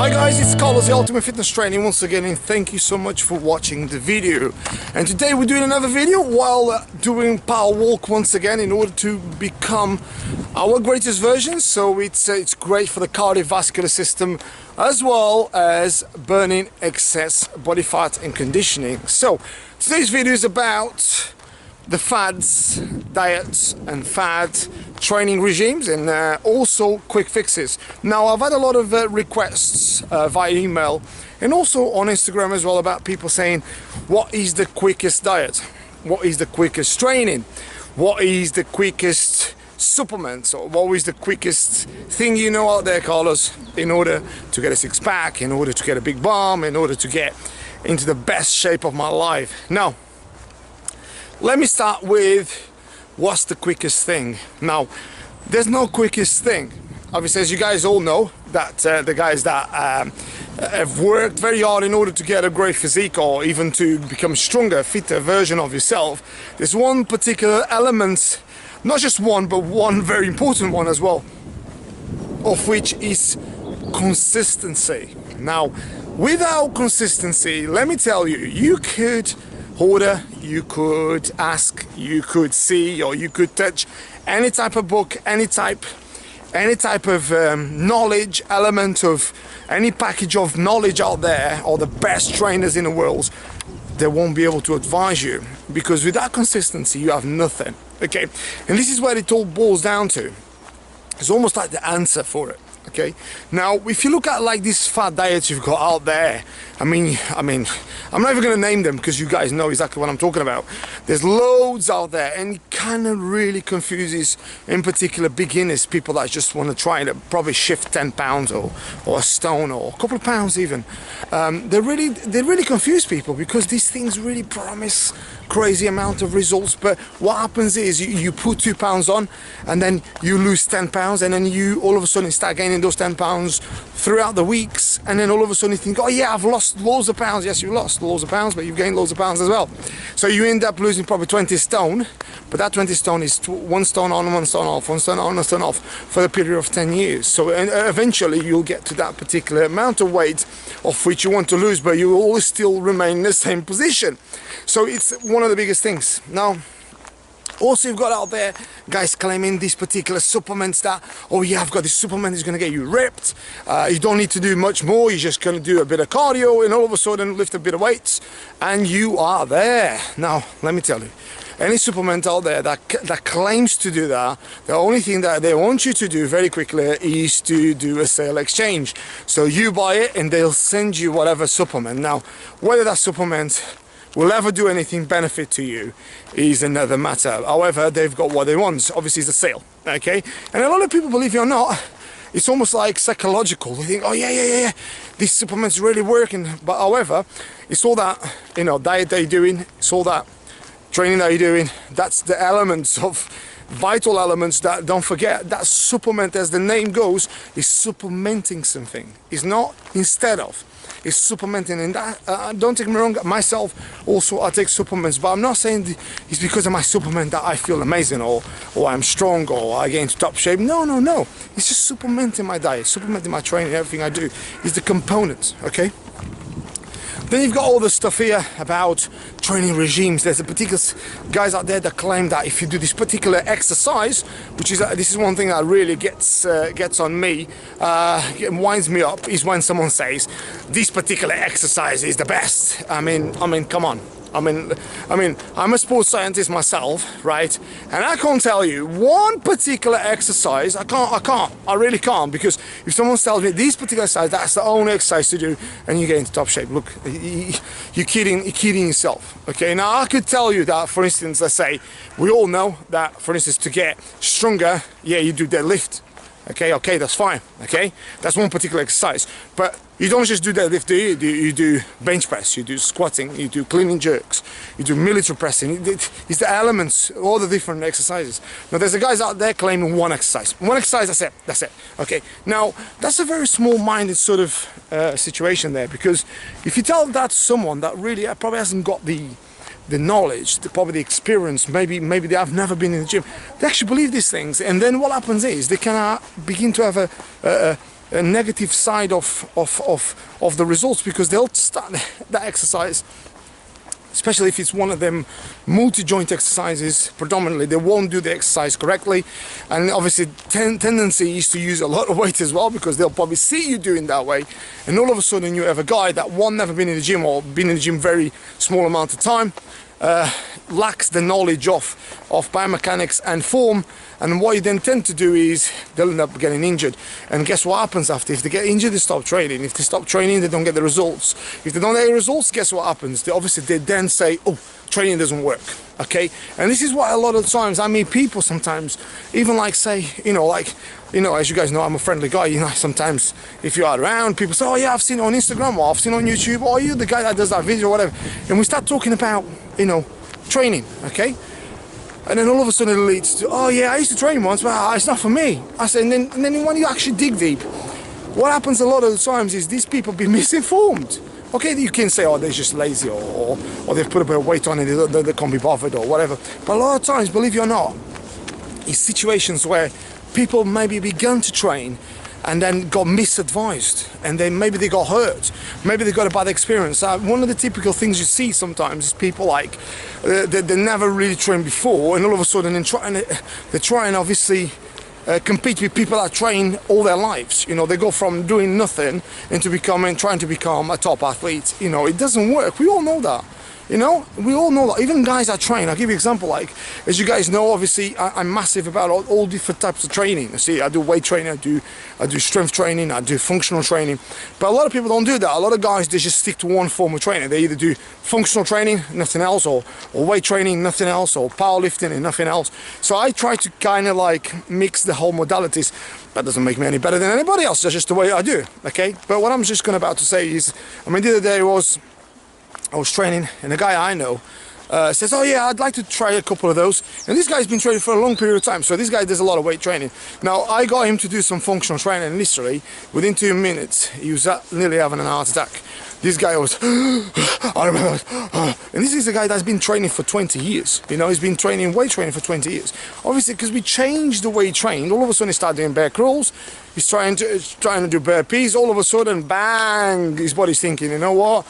Hi guys, it's Carlos, the Ultimate Fitness Training once again, and thank you so much for watching the video. And today we're doing another video while doing power walk once again in order to become our greatest version. So it's great for the cardiovascular system as well as burning excess body fat and conditioning. So today's video is about the fads, diets and fad training regimes, and also quick fixes. Now I've had a lot of requests via email and also on Instagram as well about people saying, what is the quickest diet, what is the quickest training, what is the quickest supplements, or what is the quickest thing you know out there, Carlos, in order to get a six-pack, in order to get a big bum, in order to get into the best shape of my life. Now let me start with what's the quickest thing. Now, there's no quickest thing. Obviously, as you guys all know, that the guys that have worked very hard in order to get a great physique or even to become a stronger, fitter version of yourself, there's one particular element, not just one, but one very important one as well, of which is consistency. Now, without consistency, let me tell you, you could order, you could ask, you could see, or you could touch any type of book, any type of knowledge element of any package of knowledge out there, or the best trainers in the world, they won't be able to advise you, because without consistency you have nothing. Okay, and this is where it all boils down to. It's almost like the answer for it. Okay, now if you look at like these fad diets you've got out there, I mean I'm not even gonna name them because you guys know exactly what I'm talking about. There's loads out there, and it kind of really confuses, in particular, beginners, people that just want to try to probably shift 10 pounds or a stone or a couple of pounds even. They really confuse people, because these things really promise crazy amount of results, but what happens is you put 2 pounds on and then you lose 10 pounds, and then you all of a sudden start gaining those 10 pounds throughout the weeks, and then all of a sudden you think, oh yeah, I've lost loads of pounds. Yes, you lost loads of pounds, but you've gained loads of pounds as well. So you end up losing probably 20 stone, but that 20 stone is 1 stone on, 1 stone off, 1 stone on, 1 stone off for the period of 10 years. So eventually you'll get to that particular amount of weight of which you want to lose, but you will always still remain in the same position. So it's one of the biggest things. Now, also you've got out there guys claiming these particular supplements that, oh yeah, I've got this supplement that's going to get you ripped, you don't need to do much more, you're just going to do a bit of cardio and all of a sudden lift a bit of weights and you are there. Now let me tell you, any supplement out there that claims to do that, the only thing that they want you to do very quickly is to do a sale exchange. So you buy it and they'll send you whatever supplement. Now whether that supplement will ever do anything benefit to you is another matter. However, they've got what they want. Obviously it's a sale, okay? And a lot of people, believe it or not, it's almost like psychological. They think, oh yeah, these supplements really working. But however, it's all that, you know, diet that you're doing, it's all that training that you're doing. That's the elements of vital elements that, don't forget, that supplement, as the name goes, is supplementing something. It's not instead of. Is supplementing, and that don't take me wrong, myself also I take supplements, but I'm not saying it's because of my supplement that I feel amazing or I'm strong or I get into top shape. No, it's just supplementing my diet, supplementing my training, everything I do is the components. Okay, then you've got all the stuff here about training regimes. There's a particular guys out there that claim that if you do this particular exercise, which is this is one thing that really gets on me, it winds me up, is when someone says this particular exercise is the best. I mean, come on. I mean, I'm a sports scientist myself, right? And I can't tell you one particular exercise. I really can't, because if someone tells me this particular exercise, that's the only exercise to do, and you get into top shape, look, you're kidding yourself. Okay, now I could tell you that, for instance, let's say we all know that, for instance, to get stronger, yeah, you do deadlift. Okay, that's fine. Okay, that's one particular exercise, but you don't just do deadlift, do you? You do bench press, you do squatting, you do clean and jerks, you do military pressing. It's the elements, all the different exercises. Now there's a guys out there claiming one exercise, that's it. Okay, now that's a very small-minded sort of situation there, because if you tell that to someone that really probably hasn't got the knowledge, probably the experience, maybe they have never been in the gym, they actually believe these things, and then what happens is they can begin to have negative side of the results, because they'll start that exercise, especially if it's one of them multi-joint exercises predominantly, they won't do the exercise correctly, and obviously tendency is to use a lot of weight as well, because they'll probably see you doing that way, and all of a sudden you have a guy that never been in the gym, or been in the gym very small amount of time, lacks the knowledge of biomechanics and form, and what you then tend to do is they'll end up getting injured. And guess what happens after? If they get injured, they stop training. If they stop training, they don't get the results. If they don't get the results, guess what happens? They then say, oh, training doesn't work. Okay, and this is why a lot of times I meet people sometimes, even like say, as you guys know, I'm a friendly guy, sometimes if you are around, people say, oh yeah, I've seen it on Instagram, or I've seen it on YouTube, or you're the guy that does that video or whatever, and we start talking about, training, okay? And then all of a sudden it leads to, oh yeah, I used to train once, but it's not for me. I said, and then when you actually dig deep, what happens a lot of the times is these people be misinformed. Okay, you can say, oh, they're just lazy, or they've put a bit of weight on it, they can't be bothered, or whatever. But a lot of times, believe it or not, it's situations where people maybe begun to train and then got misadvised, and then maybe they got hurt, maybe they got a bad experience. One of the typical things you see sometimes is people like they never really trained before, and all of a sudden they try and obviously compete with people that train all their lives. They go from doing nothing into trying to become a top athlete. It doesn't work. We all know that. We all know that. Even guys that train, I'll give you an example, like, as you guys know, obviously, I'm massive about all different types of training. See, I do weight training, I do strength training, I do functional training, but a lot of people don't do that. A lot of guys, they just stick to one form of training. They either do functional training, nothing else, or weight training, nothing else, or powerlifting and nothing else. So I try to kind of like mix the whole modalities. That doesn't make me any better than anybody else, that's just the way I do, okay? But what I'm just about to say is, the other day I was training, and a guy I know says, oh yeah, I'd like to try a couple of those. And this guy's been training for a long period of time, so this guy does a lot of weight training. Now, I got him to do some functional training, and literally, within 2 minutes, he was nearly having an heart attack. This guy was, and this is a guy that's been training for 20 years. He's been weight training for 20 years. Obviously, because we changed the way he trained, all of a sudden he started doing bear crawls, he's trying to do burpees, all of a sudden, bang, his body's thinking, you know what?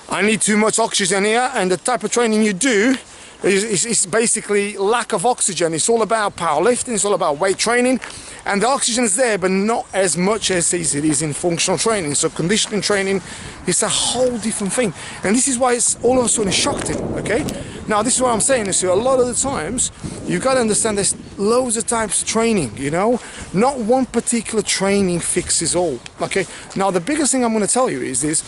I need too much oxygen here, and the type of training you do is basically lack of oxygen. It's all about powerlifting, it's all about weight training, and the oxygen is there, but not as much as it is in functional training. So conditioning training is a whole different thing, and this is why it's all of a sudden shocked him. Okay, now this is what I'm saying is, a lot of the times you've got to understand there's loads of types of training. Not one particular training fixes all. Okay, now the biggest thing I'm going to tell you is this: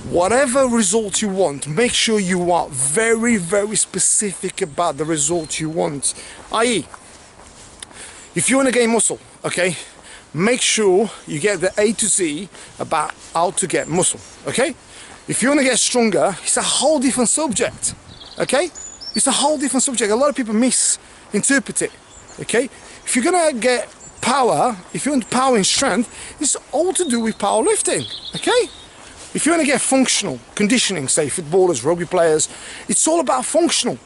whatever result you want, make sure you are very, very specific about the result you want. I.e., if you want to gain muscle, okay, make sure you get the A to Z about how to get muscle, okay? If you want to get stronger, it's a whole different subject, okay? It's a whole different subject. A lot of people misinterpret it, okay? If you're going to get power, if you want power and strength, it's all to do with powerlifting, okay? If you want to get functional conditioning, say footballers, rugby players, it's all about functional.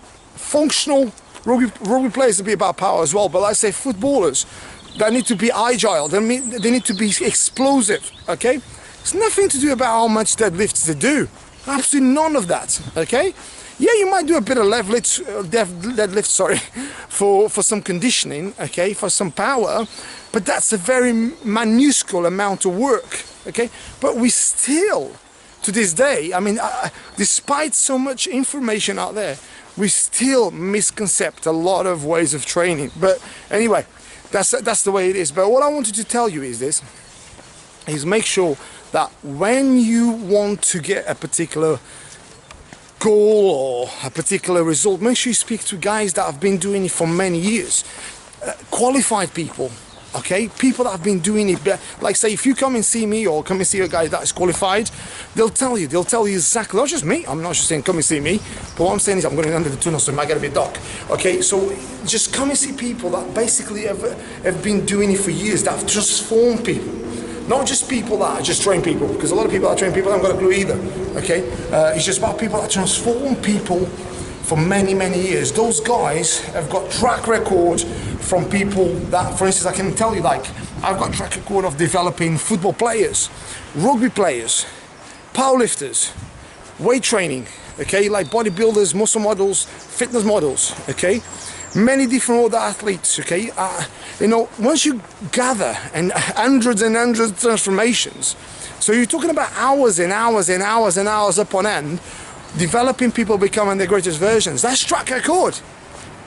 Rugby players will be about power as well, but let's say footballers, they need to be agile, they need to be explosive, okay? It's nothing to do about how much deadlifts they do. Absolutely none of that, okay? Yeah, you might do a bit of deadlift, sorry, for some conditioning, okay, for some power, but that's a very minuscule amount of work, okay? But we still, to this day, I mean, despite so much information out there, we still misconcept a lot of ways of training. But anyway, that's the way it is. But what I wanted to tell you is this, is make sure that when you want to get a particular goal or a particular result, make sure you speak to guys that have been doing it for many years, qualified people, okay, people that have been doing it. Like say, if you come and see me or come and see a guy that is qualified, they'll tell you exactly, not just me, I'm not just saying come and see me, but what I'm saying is I'm going under the tunnel, so it might get a bit dark, okay? So just come and see people that basically have been doing it for years, that have transformed people. Not just people that just train people, because a lot of people that train people haven't got a clue either, okay? It's just about people that transform people for many years. Those guys have got track record from people that, for instance, I can tell you, like, I've got track record of developing football players, rugby players, powerlifters, weight training, okay, like bodybuilders, muscle models, fitness models, okay, many different other athletes, okay. You know, once you gather and hundreds of transformations, so you're talking about hours and hours upon end, developing people becoming their greatest versions. That's track record.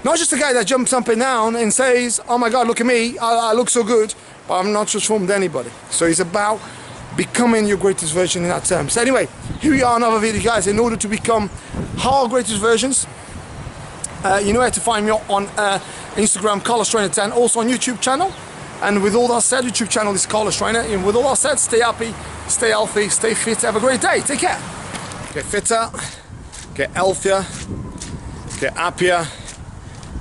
Not just a guy that jumps up and down and says, oh my God, look at me, I look so good, but I'm not transformed anybody. So it's about becoming your greatest version in that term. So anyway, here we are, another video, guys. In order to become our greatest versions, you know where to find me on Instagram, Carlos Trainer 10, also on YouTube channel. And with all that said, YouTube channel is Carlos Trainer. And with all that said, stay happy, stay healthy, stay fit, have a great day. Take care. Get fitter, get healthier, get happier,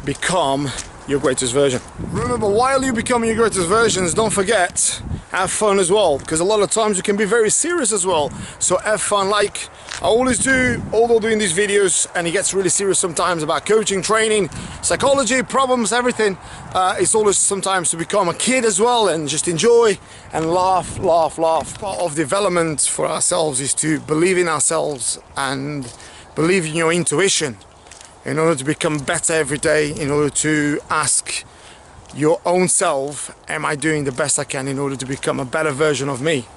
become your greatest version. Remember, while you're becoming your greatest versions, don't forget, have fun as well, because a lot of times you can be very serious as well. So have fun, like I always do, although doing these videos, and it gets really serious sometimes about coaching, training, psychology, problems, everything. It's always sometimes to become a kid as well and just enjoy and laugh. Part of development for ourselves is to believe in ourselves and believe in your intuition in order to become better every day, in order to ask your own self, am I doing the best I can in order to become a better version of me?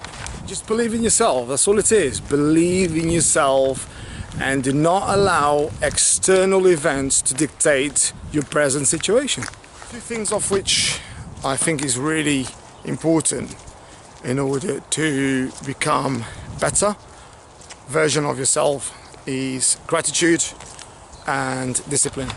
Just believe in yourself, that's all it is. Believe in yourself and do not allow external events to dictate your present situation. Two things of which I think is really important in order to become better version of yourself is gratitude and discipline.